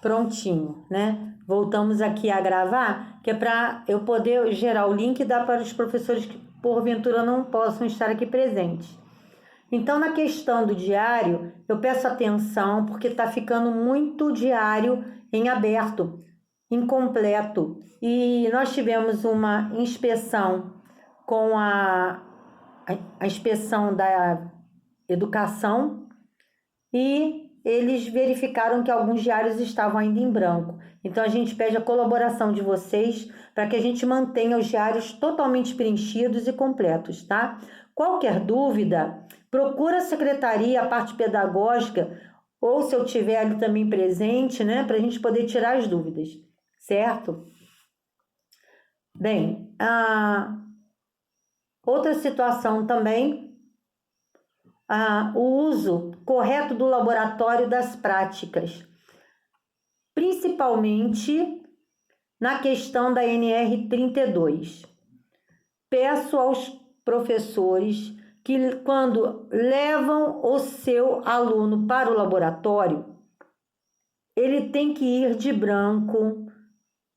Prontinho, né? Voltamos aqui a gravar, que é para eu poder gerar o link e dar para os professores que porventura não possam estar aqui presentes. Então, na questão do diário, eu peço atenção porque está ficando muito diário em aberto, incompleto. E nós tivemos uma inspeção com a inspeção da educação e eles verificaram que alguns diários estavam ainda em branco. Então, a gente pede a colaboração de vocês para que a gente mantenha os diários totalmente preenchidos e completos, tá? Qualquer dúvida, procura a secretaria, a parte pedagógica, ou se eu tiver ali também presente, né, para a gente poder tirar as dúvidas, certo? Bem, outra situação também, o uso correto do laboratório das práticas, principalmente na questão da NR32. Peço aos professores que, quando levam o seu aluno para o laboratório, ele tem que ir de branco,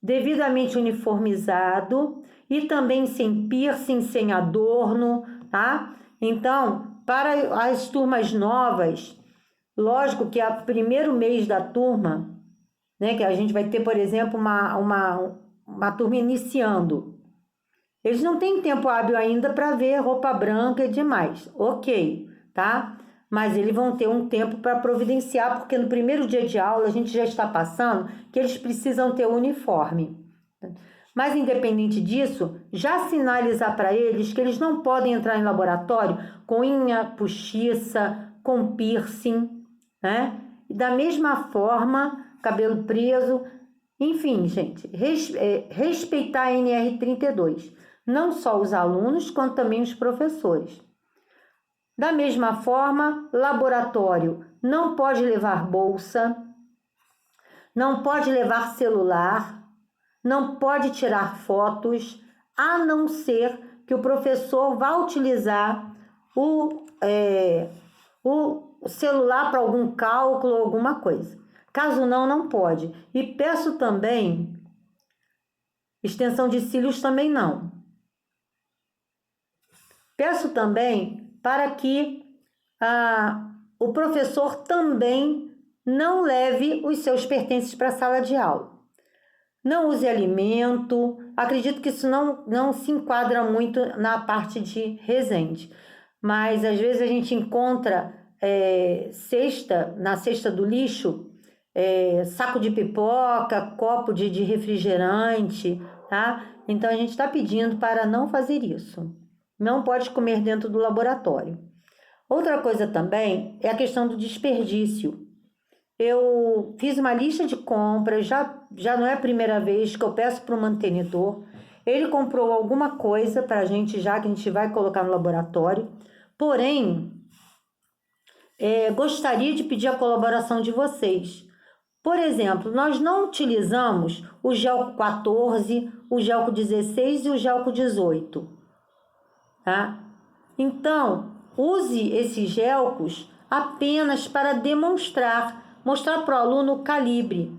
devidamente uniformizado e também sem piercing, sem adorno, tá? Então, para as turmas novas, lógico que é o primeiro mês da turma, né, que a gente vai ter, por exemplo, uma turma iniciando. Eles não têm tempo hábil ainda para ver roupa branca e demais. Ok, tá? Mas eles vão ter um tempo para providenciar, porque no primeiro dia de aula a gente já está passando que eles precisam ter o uniforme. Mas, independente disso, já sinalizar para eles que eles não podem entrar em laboratório com unha postiça, com piercing, né? E da mesma forma, cabelo preso. Enfim, gente, respeitar a NR32. Não só os alunos, quanto também os professores. Da mesma forma, laboratório não pode levar bolsa, não pode levar celular, não pode tirar fotos, a não ser que o professor vá utilizar o celular para algum cálculo, alguma coisa. Caso não, não pode. E peço também, extensão de cílios também não. Peço também para que o professor também não leve os seus pertences para a sala de aula. Não use alimento. Acredito que isso não se enquadra muito na parte de Resende. Mas às vezes a gente encontra na cesta do lixo, saco de pipoca, copo de refrigerante, tá? Então a gente está pedindo para não fazer isso. Não pode comer dentro do laboratório. Outra coisa também é a questão do desperdício. Eu fiz uma lista de compras, já não é a primeira vez que eu peço para o mantenedor. Ele comprou alguma coisa para a gente, já que a gente vai colocar no laboratório. Porém, gostaria de pedir a colaboração de vocês. Por exemplo, nós não utilizamos o gelco 14, o gelco 16 e o gelco 18. Tá? Então, use esses gelcos apenas para mostrar para o aluno o calibre,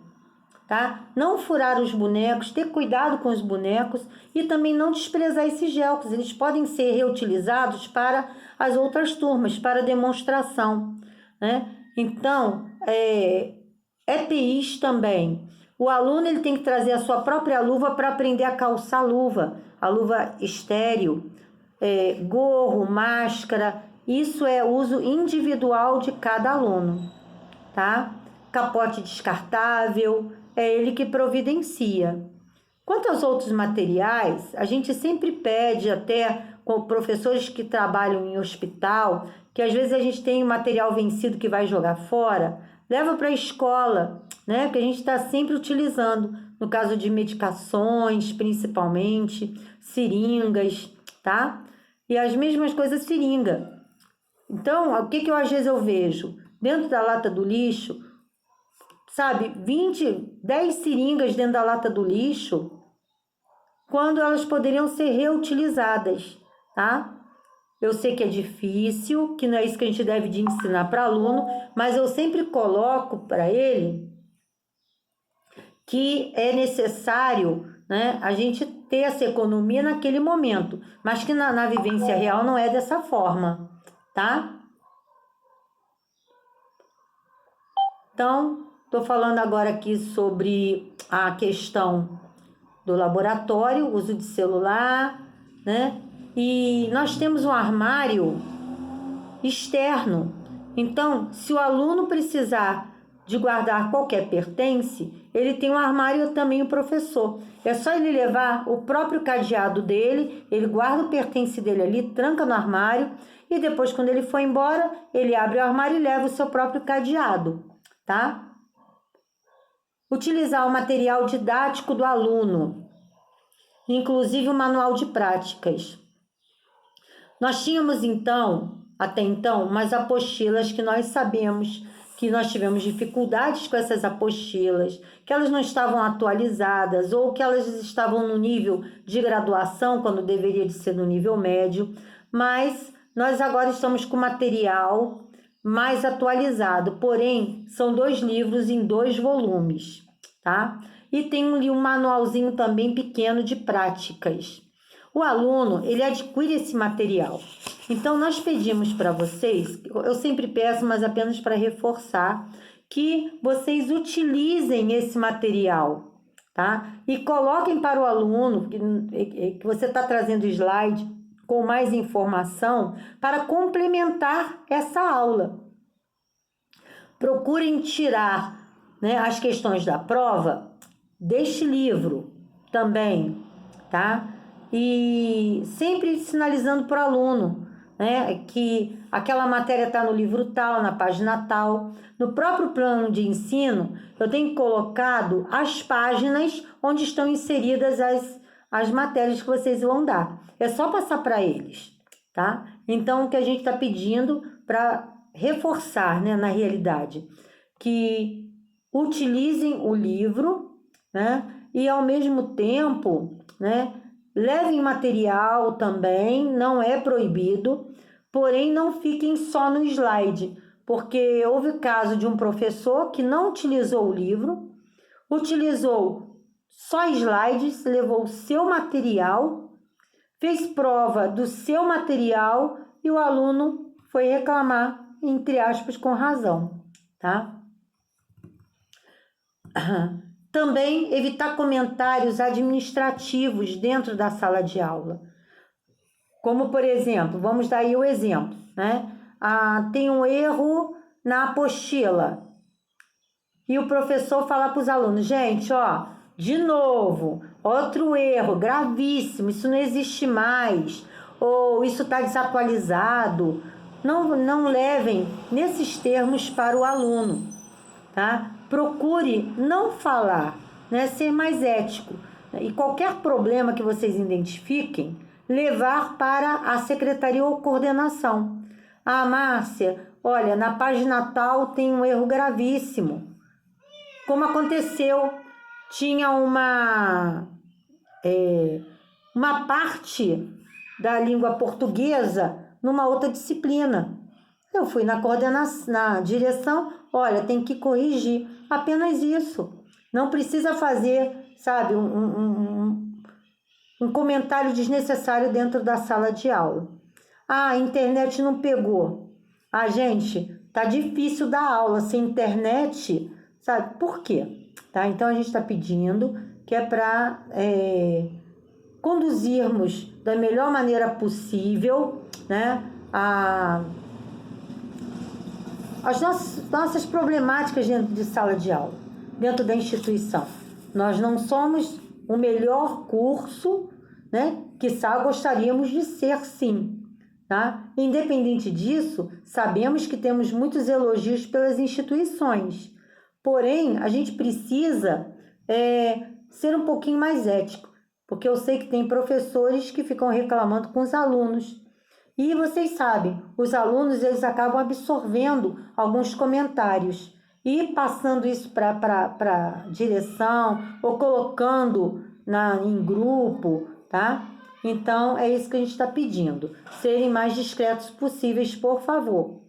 tá? Não furar os bonecos, ter cuidado com os bonecos e também não desprezar esses gelcos. Eles podem ser reutilizados para as outras turmas, para demonstração, né? Então, EPIs também. O aluno ele tem que trazer a sua própria luva para aprender a calçar a luva estéril. Gorro, máscara, isso é uso individual de cada aluno, tá? Capote descartável, é ele que providencia. Quanto aos outros materiais, a gente sempre pede até com professores que trabalham em hospital, que às vezes a gente tem um material vencido que vai jogar fora, leva para a escola, né? Porque a gente está sempre utilizando, no caso de medicações, principalmente, seringas, tá? E as mesmas coisas seringa. Então, o que eu às vezes eu vejo? Dentro da lata do lixo, sabe, 10 seringas dentro da lata do lixo, quando elas poderiam ser reutilizadas, tá? Eu sei que é difícil, que não é isso que a gente deve de ensinar para aluno, mas eu sempre coloco para ele que é necessário, né, a gente ter essa economia naquele momento, mas que na vivência real não é dessa forma, tá? Então, estou falando agora aqui sobre a questão do laboratório, uso de celular, né? E nós temos um armário externo. Então, se o aluno precisar de guardar qualquer pertence, ele tem um armário também, o professor. É só ele levar o próprio cadeado dele, ele guarda o pertence dele ali, tranca no armário e depois, quando ele for embora, ele abre o armário e leva o seu próprio cadeado, tá? Utilizar o material didático do aluno, inclusive o manual de práticas. Nós tínhamos até então, umas apostilas que nós sabemos que nós tivemos dificuldades com essas apostilas, que elas não estavam atualizadas ou que elas estavam no nível de graduação, quando deveria de ser no nível médio, mas nós agora estamos com material mais atualizado, porém, são 2 livros em 2 volumes, tá? E tem um manualzinho também pequeno de práticas. O aluno, ele adquire esse material. Então, nós pedimos para vocês, eu sempre peço, mas apenas para reforçar, que vocês utilizem esse material, tá? E coloquem para o aluno, que você está trazendo slide com mais informação, para complementar essa aula. Procurem tirar, né, as questões da prova deste livro também, tá? E sempre sinalizando para o aluno, né, que aquela matéria está no livro tal, na página tal. No próprio plano de ensino, eu tenho colocado as páginas onde estão inseridas as matérias que vocês vão dar. É só passar para eles, tá? Então, o que a gente está pedindo para reforçar, né, na realidade, que utilizem o livro, né, e ao mesmo tempo, né, levem material também, não é proibido, porém não fiquem só no slide, porque houve o caso de um professor que não utilizou o livro, utilizou só slides, levou o seu material, fez prova do seu material e o aluno foi reclamar, entre aspas, com razão, tá? Também evitar comentários administrativos dentro da sala de aula. Como, por exemplo, vamos dar aí o exemplo, né? Tem um erro na apostila. E o professor falar para os alunos, gente, ó, de novo, outro erro gravíssimo, isso não existe mais, ou isso está desatualizado. Não levem nesses termos para o aluno, tá? Procure não falar, né? Ser mais ético. E qualquer problema que vocês identifiquem, levar para a secretaria ou coordenação. Ah, Márcia, olha, na página tal tem um erro gravíssimo. Como aconteceu, tinha uma parte da língua portuguesa numa outra disciplina. Eu fui na coordenação, na direção, olha, tem que corrigir, apenas isso. Não precisa fazer, sabe, um comentário desnecessário dentro da sala de aula. Ah, a internet não pegou. Ah, gente, tá difícil dar aula sem internet, sabe? Por quê? Tá? Então, a gente está pedindo que é para conduzirmos da melhor maneira possível, né, as nossas problemáticas dentro de sala de aula, dentro da instituição. Nós não somos o melhor curso, né? Quiçá gostaríamos de ser, sim. Tá? Independente disso, sabemos que temos muitos elogios pelas instituições. Porém, a gente precisa ser um pouquinho mais ético, porque eu sei que tem professores que ficam reclamando com os alunos. E vocês sabem, os alunos eles acabam absorvendo alguns comentários e passando isso para a direção ou colocando em grupo, tá? Então, é isso que a gente está pedindo. Serem mais discretos possíveis, por favor.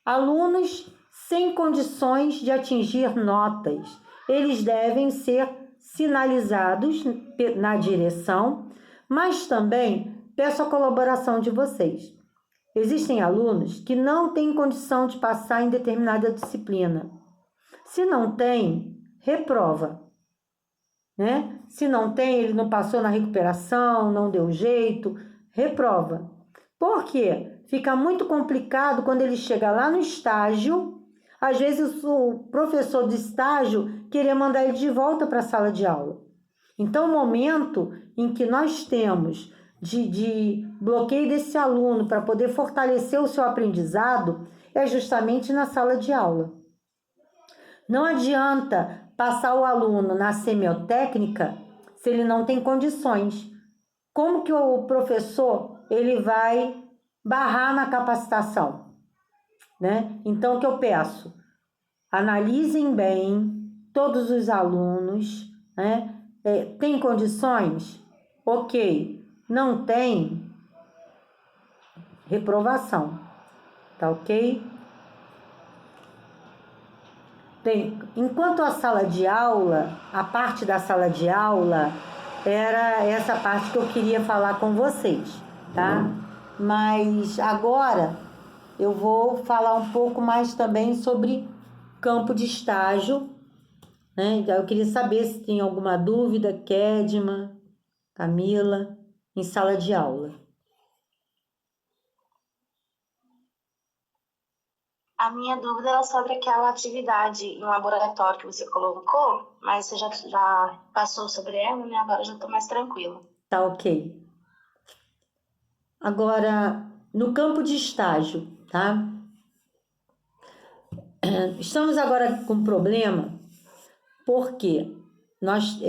Alunos sem condições de atingir notas. eles devem ser sinalizados na direção, mas também peço a colaboração de vocês. Existem alunos que não têm condição de passar em determinada disciplina. Se não tem, reprova, né? Se não tem, ele não passou na recuperação, não deu jeito, reprova. Por quê? Fica muito complicado quando ele chega lá no estágio, às vezes o professor de estágio querer mandar ele de volta para a sala de aula. Então, o momento em que nós temos de bloqueio desse aluno para poder fortalecer o seu aprendizado é justamente na sala de aula. Não adianta passar o aluno na semiotécnica se ele não tem condições. Como que o professor ele vai barrar na capacitação, né? Então, o que eu peço? Analisem bem todos os alunos, né? Tem condições? Ok. Não tem? Reprovação. Tá ok? Bem, enquanto a sala de aula, a parte da sala de aula, era essa parte que eu queria falar com vocês, tá? Mas agora eu vou falar um pouco mais também sobre campo de estágio, né? Eu queria saber se tem alguma dúvida, Kedma, Camila, em sala de aula. A minha dúvida era sobre aquela atividade em laboratório que você colocou, mas você já passou sobre ela, né? Agora eu já estou mais tranquila. Tá ok. Agora, no campo de estágio, tá? Estamos agora com um problema porque nós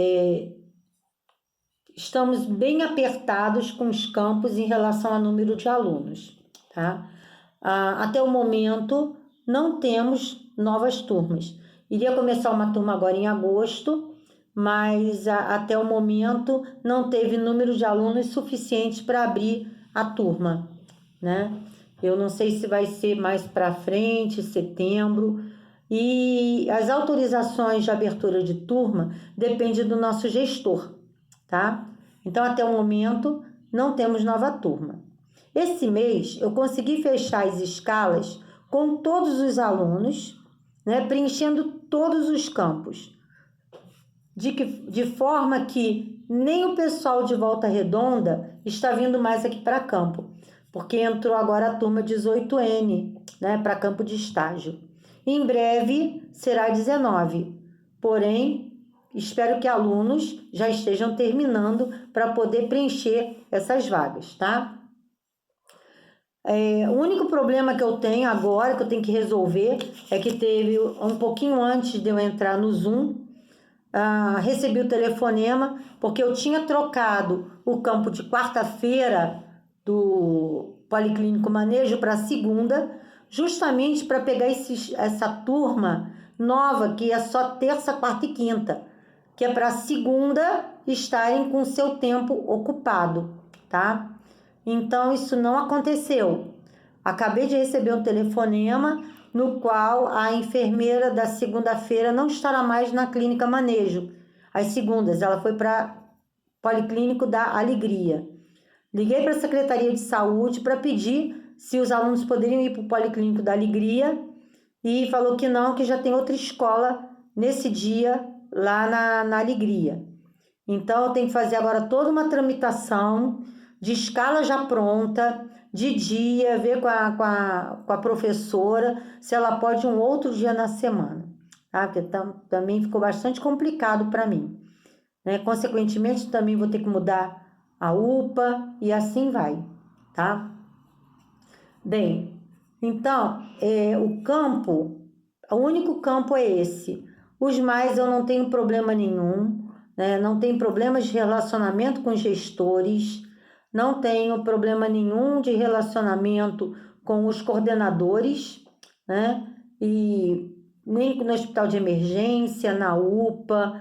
estamos bem apertados com os campos em relação ao número de alunos, tá? Até o momento, não temos novas turmas. Iria começar uma turma agora em agosto, mas até o momento não teve número de alunos suficiente para abrir a turma, né? Eu não sei se vai ser mais para frente, setembro. E as autorizações de abertura de turma dependem do nosso gestor, tá? Então, até o momento, não temos nova turma. Esse mês, eu consegui fechar as escalas com todos os alunos, né, preenchendo todos os campos, de forma que nem o pessoal de Volta Redonda está vindo mais aqui para campo, porque entrou agora a turma 18N, né, para campo de estágio. Em breve será 19, porém, espero que alunos já estejam terminando para poder preencher essas vagas, tá? O único problema que eu tenho agora, que eu tenho que resolver, é que teve um pouquinho antes de eu entrar no Zoom, recebi o telefonema, porque eu tinha trocado o campo de quarta-feira do Policlínico Manejo para segunda, justamente para pegar essa turma nova, que é só terça, quarta e quinta, que é para segunda estarem com seu tempo ocupado, tá? Então, isso não aconteceu. Acabei de receber um telefonema no qual a enfermeira da segunda-feira não estará mais na clínica Manejo. Às segundas, ela foi para Policlínico da Alegria. Liguei para a Secretaria de Saúde para pedir se os alunos poderiam ir para o Policlínico da Alegria e falou que não, que já tem outra escola nesse dia lá na Alegria. Então, eu tenho que fazer agora toda uma tramitação de escala já pronta, de dia, ver com a professora se ela pode um outro dia na semana, tá? Porque também ficou bastante complicado para mim, né? Consequentemente, também vou ter que mudar a UPA e assim vai, tá? Bem, então, o único campo é esse. Os mais eu não tenho problema nenhum, né? Não tenho problemas de relacionamento com gestores, não tenho problema nenhum de relacionamento com os coordenadores, né? E nem no hospital de emergência, na UPA,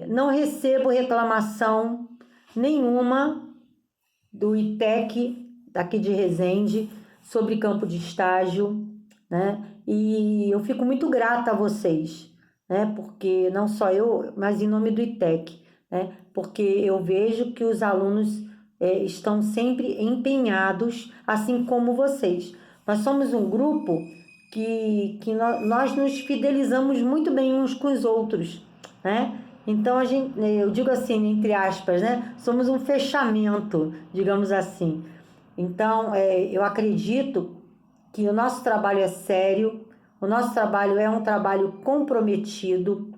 não recebo reclamação nenhuma do ITEC, daqui de Resende, sobre campo de estágio, né? E eu fico muito grata a vocês, né? Porque não só eu, mas em nome do ITEC, né? Porque eu vejo que os alunos estão sempre empenhados, assim como vocês. Nós somos um grupo que nós nos fidelizamos muito bem uns com os outros, né? Então, eu digo assim, entre aspas, né? Somos um fechamento, digamos assim. Então, eu acredito que o nosso trabalho é sério, o nosso trabalho é um trabalho comprometido,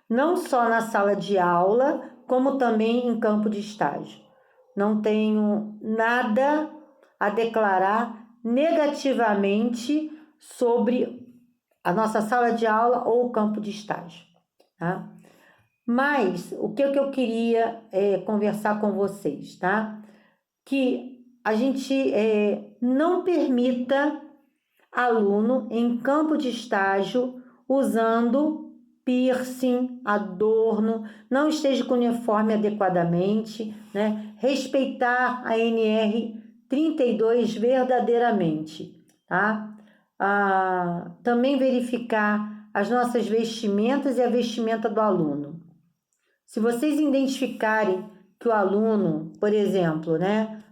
não só na sala de aula, como também em campo de estágio. Não tenho nada a declarar negativamente sobre a nossa sala de aula ou o campo de estágio, tá? Mas o que eu queria conversar com vocês, tá? Que a gente não permita aluno em campo de estágio usando piercing, adorno, não esteja com o uniforme adequadamente, né? Respeitar a NR 32 verdadeiramente, tá? Também verificar as nossas vestimentas e a vestimenta do aluno. Se vocês identificarem que o aluno, por exemplo, né,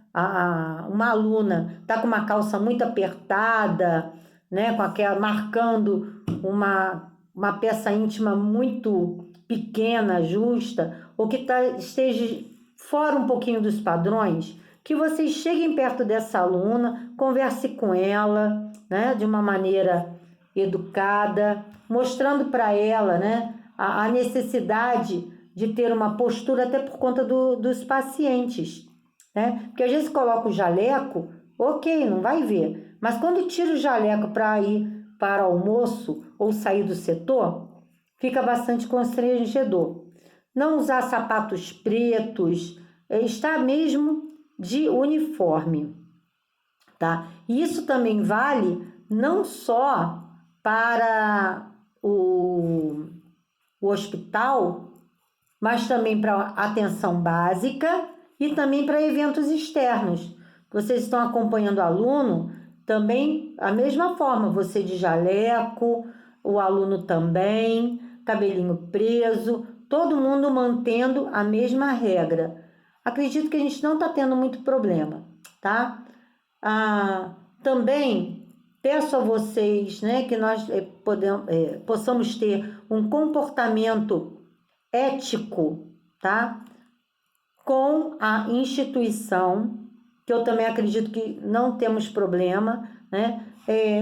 uma aluna está com uma calça muito apertada, né, com aquela marcando uma peça íntima muito pequena, justa, ou que esteja fora um pouquinho dos padrões, que vocês cheguem perto dessa aluna, converse com ela, né, de uma maneira educada, mostrando para ela, né, a necessidade de ter uma postura até por conta dos pacientes, né? Porque às vezes coloca o jaleco, ok, não vai ver, mas quando tira o jaleco para ir para o almoço ou sair do setor, fica bastante constrangedor. Não usar sapatos pretos, estar mesmo de uniforme, tá? E isso também vale não só para o hospital, mas também para atenção básica e também para eventos externos. Vocês estão acompanhando o aluno, também a mesma forma, você de jaleco, o aluno também, cabelinho preso, todo mundo mantendo a mesma regra. Acredito que a gente não está tendo muito problema, tá? Também peço a vocês, né, que nós possamos ter um comportamento ético, tá? Com a instituição, que eu também acredito que não temos problema, né?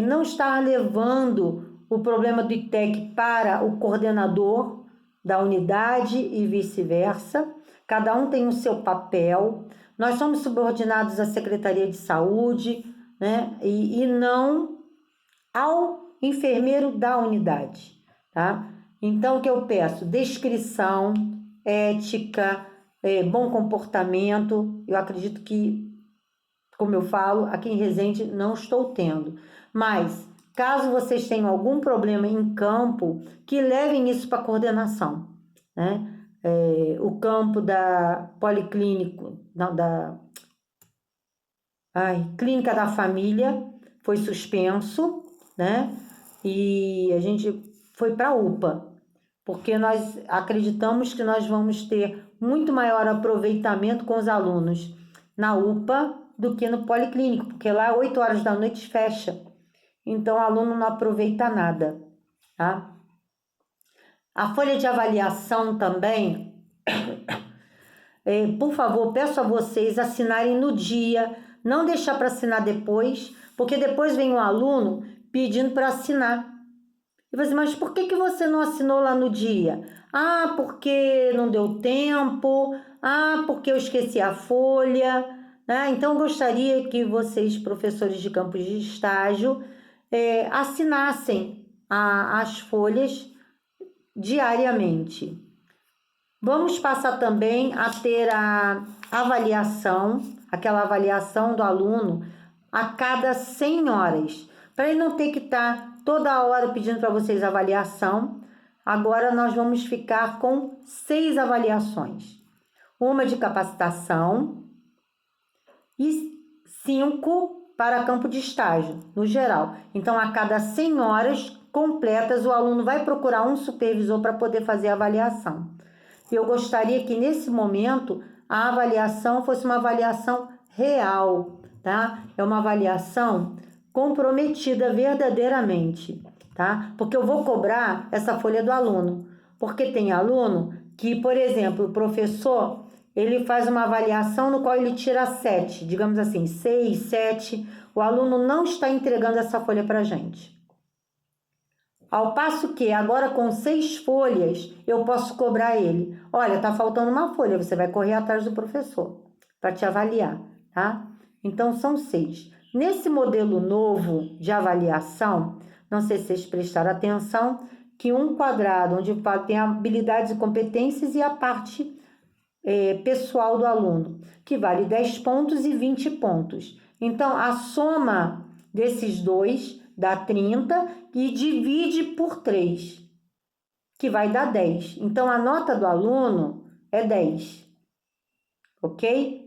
Não estar levando o problema do ITEC para o coordenador da unidade e vice-versa. Cada um tem o seu papel. Nós somos subordinados à Secretaria de Saúde, né? E não ao enfermeiro da unidade, tá? Então, o que eu peço? Descrição, ética, bom comportamento. Eu acredito que, como eu falo, aqui em Resende não estou tendo. Mas, caso vocês tenham algum problema em campo, que levem isso para a coordenação, né? O campo da policlínico, não, clínica da família foi suspenso, né? E a gente foi para a UPA, porque nós acreditamos que nós vamos ter muito maior aproveitamento com os alunos na UPA do que no policlínico, porque lá 8 horas da noite fecha, então o aluno não aproveita nada, tá? A folha de avaliação também, por favor, peço a vocês assinarem no dia, não deixar para assinar depois, porque depois vem o aluno pedindo para assinar. E você, mas por que você não assinou lá no dia? Ah, porque não deu tempo. Ah, porque eu esqueci a folha. Né? Então, eu gostaria que vocês, professores de campos de estágio, assinassem as folhas diariamente. Vamos passar também a ter a avaliação, aquela avaliação do aluno a cada 100 horas, para ele não ter que estar toda hora pedindo para vocês avaliação. Agora nós vamos ficar com 6 avaliações. Uma de capacitação e 5 para campo de estágio, no geral. Então, a cada 100 horas, completas, o aluno vai procurar um supervisor para poder fazer a avaliação. Eu gostaria que nesse momento a avaliação fosse uma avaliação real, tá? É uma avaliação comprometida verdadeiramente, tá? Porque eu vou cobrar essa folha do aluno, porque tem aluno que, por exemplo, o professor, ele faz uma avaliação no qual ele tira 7, digamos assim, 6, 7, o aluno não está entregando essa folha para a gente. Ao passo que agora com 6 folhas, eu posso cobrar ele. Olha, tá faltando uma folha, você vai correr atrás do professor para te avaliar, tá? Então, são 6. Nesse modelo novo de avaliação, não sei se vocês prestaram atenção, que um quadrado onde tem habilidades e competências e a parte pessoal do aluno, que vale 10 pontos e 20 pontos. Então, a soma desses dois dá 30 e divide por 3, que vai dar 10. Então, a nota do aluno é 10, ok?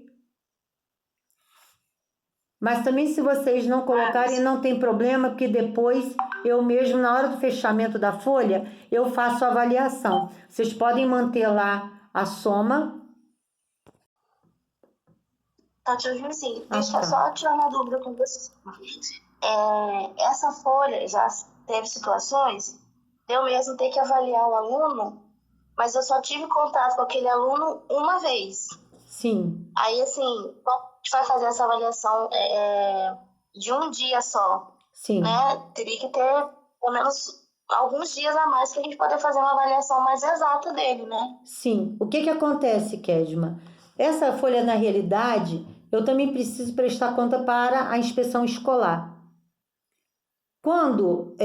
Mas também, se vocês não colocarem, não tem problema, porque depois eu mesmo, na hora do fechamento da folha, eu faço a avaliação. Vocês podem manter lá a soma. Tá te ouvindo sim. Deixa eu só tirar uma dúvida com você. Essa folha já teve situações de eu mesmo ter que avaliar o aluno, mas eu só tive contato com aquele aluno uma vez. Sim. Aí, assim, a gente vai fazer essa avaliação de um dia só. Sim. Né? Teria que ter pelo menos alguns dias a mais para a gente poder fazer uma avaliação mais exata dele, né? Sim. O que acontece, Kedma? Essa folha, na realidade, eu também preciso prestar conta para a inspeção escolar. Quando,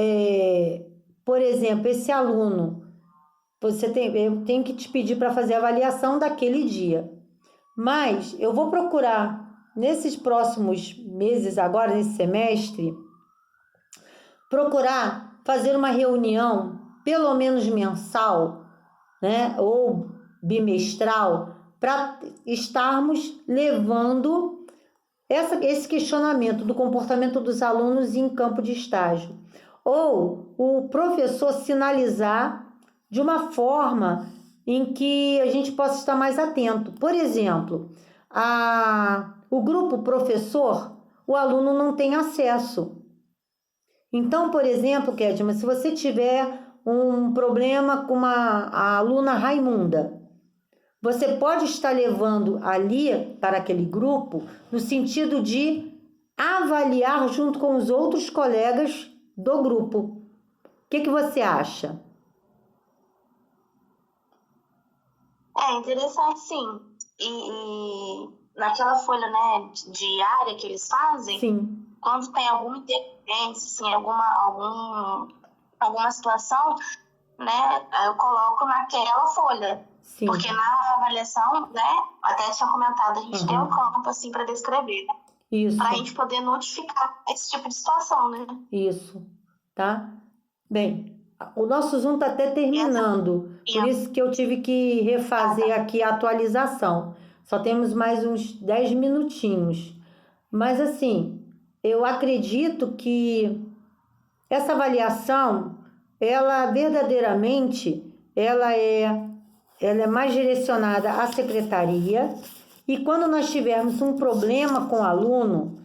por exemplo, esse aluno, eu tenho que te pedir para fazer a avaliação daquele dia. Mas eu vou procurar, nesses próximos meses agora, nesse semestre, procurar fazer uma reunião, pelo menos mensal, né, ou bimestral, para estarmos levando esse questionamento do comportamento dos alunos em campo de estágio. Ou o professor sinalizar de uma forma em que a gente possa estar mais atento. Por exemplo, o grupo professor, o aluno não tem acesso. Então, por exemplo, Kedma, se você tiver um problema com a aluna Raimunda, você pode estar levando ali para aquele grupo no sentido de avaliar junto com os outros colegas do grupo. O que você acha? Interessante, sim. E naquela folha, né, diária que eles fazem, sim, quando tem alguma interferência, assim, alguma situação, né, eu coloco naquela folha. Sim. Porque na avaliação, né, até tinha comentado, a gente tem um campo, assim, para descrever. Isso. Para a gente poder notificar esse tipo de situação, né? Isso, tá? Bem, o nosso Zoom está até terminando, por isso que eu tive que refazer aqui a atualização. Só temos mais uns 10 minutinhos. Mas, assim, eu acredito que essa avaliação, ela verdadeiramente, ela é mais direcionada à secretaria, e quando nós tivermos um problema com o aluno,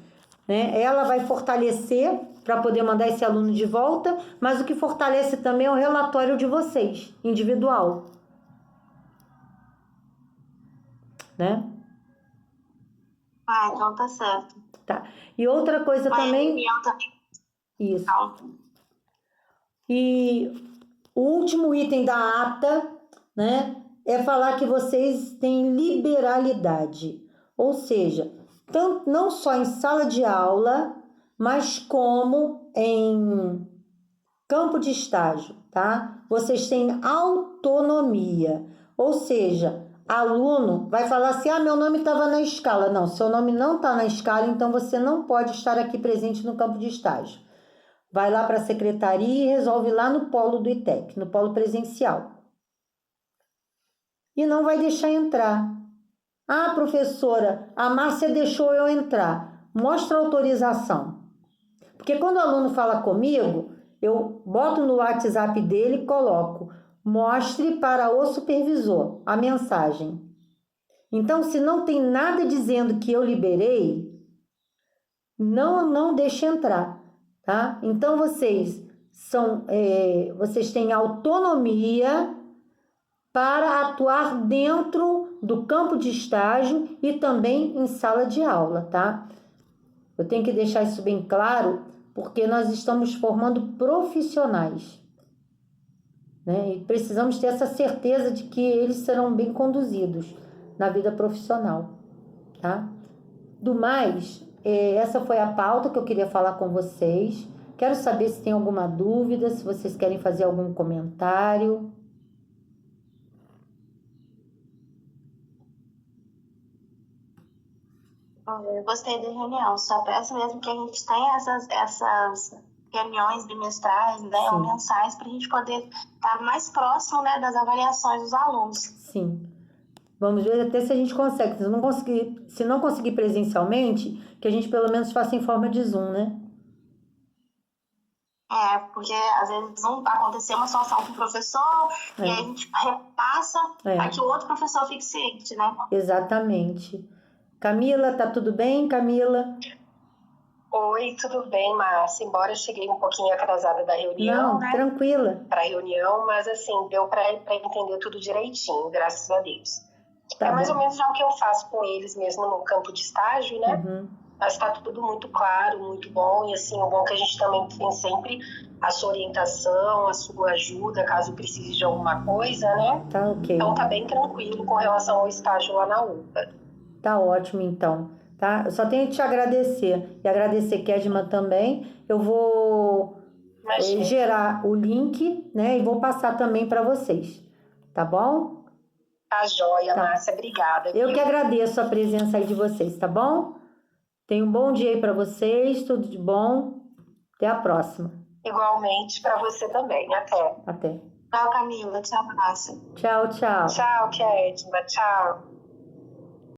né, ela vai fortalecer para poder mandar esse aluno de volta, mas o que fortalece também é o relatório de vocês, individual. Né? Então tá certo. Tá. E outra coisa também... Isso. E o último item da ata, né, é falar que vocês têm liberalidade, ou seja, tanto, não só em sala de aula, mas como em campo de estágio, tá? Vocês têm autonomia, ou seja, aluno vai falar assim, meu nome estava na escala. Não, seu nome não está na escala, então você não pode estar aqui presente no campo de estágio. Vai lá para a secretaria e resolve lá no polo do ITEC, no polo presencial. E não vai deixar entrar. Professora, a Márcia deixou eu entrar. Mostra a autorização. Porque quando o aluno fala comigo, eu boto no WhatsApp dele e coloco: mostre para o supervisor a mensagem. Então, se não tem nada dizendo que eu liberei, não deixe entrar, tá? Então, vocês têm autonomia para atuar dentro do campo de estágio e também em sala de aula, tá? Eu tenho que deixar isso bem claro, porque nós estamos formando profissionais, né? E precisamos ter essa certeza de que eles serão bem conduzidos na vida profissional, tá? Do mais, essa foi a pauta que eu queria falar com vocês. Quero saber se tem alguma dúvida, se vocês querem fazer algum comentário. Eu gostei da reunião, só peço mesmo que a gente tenha essas reuniões bimestrais, né, ou mensais, para a gente poder estar mais próximo, né, das avaliações dos alunos. Sim. Vamos ver até se a gente consegue. Se não conseguir presencialmente, que a gente pelo menos faça em forma de Zoom, né? Porque às vezes acontecer uma situação com o professor e aí a gente repassa para que o outro professor fique ciente, né? Exatamente. Camila, tá tudo bem, Camila? Oi, tudo bem, Márcia? Embora eu cheguei um pouquinho atrasada da reunião, Não, né? Tranquila. Para a reunião, mas assim, deu para entender tudo direitinho, graças a Deus. Tá mais bom. ou menos já o que eu faço com eles mesmo no campo de estágio, né? Uhum. Mas está tudo muito claro, muito bom. E assim, o bom é que a gente também tem sempre a sua orientação, a sua ajuda, caso precise de alguma coisa, né? Tá ok. Então tá bem tranquilo com relação ao estágio lá na UPA. Tá ótimo, então. Tá? Eu só tenho que te agradecer. E agradecer Kedma também. Eu vou gerar o link, né? E vou passar também para vocês. Tá bom? Tá joia, Márcia. Obrigada. Eu que agradeço a presença aí de vocês, tá bom? Tenha um bom dia aí para vocês. Tudo de bom. Até a próxima. Igualmente para você também. Até. Até. Tchau, Camila. Tchau, Márcia. Tchau, tchau. Tchau, Kedma. Tchau.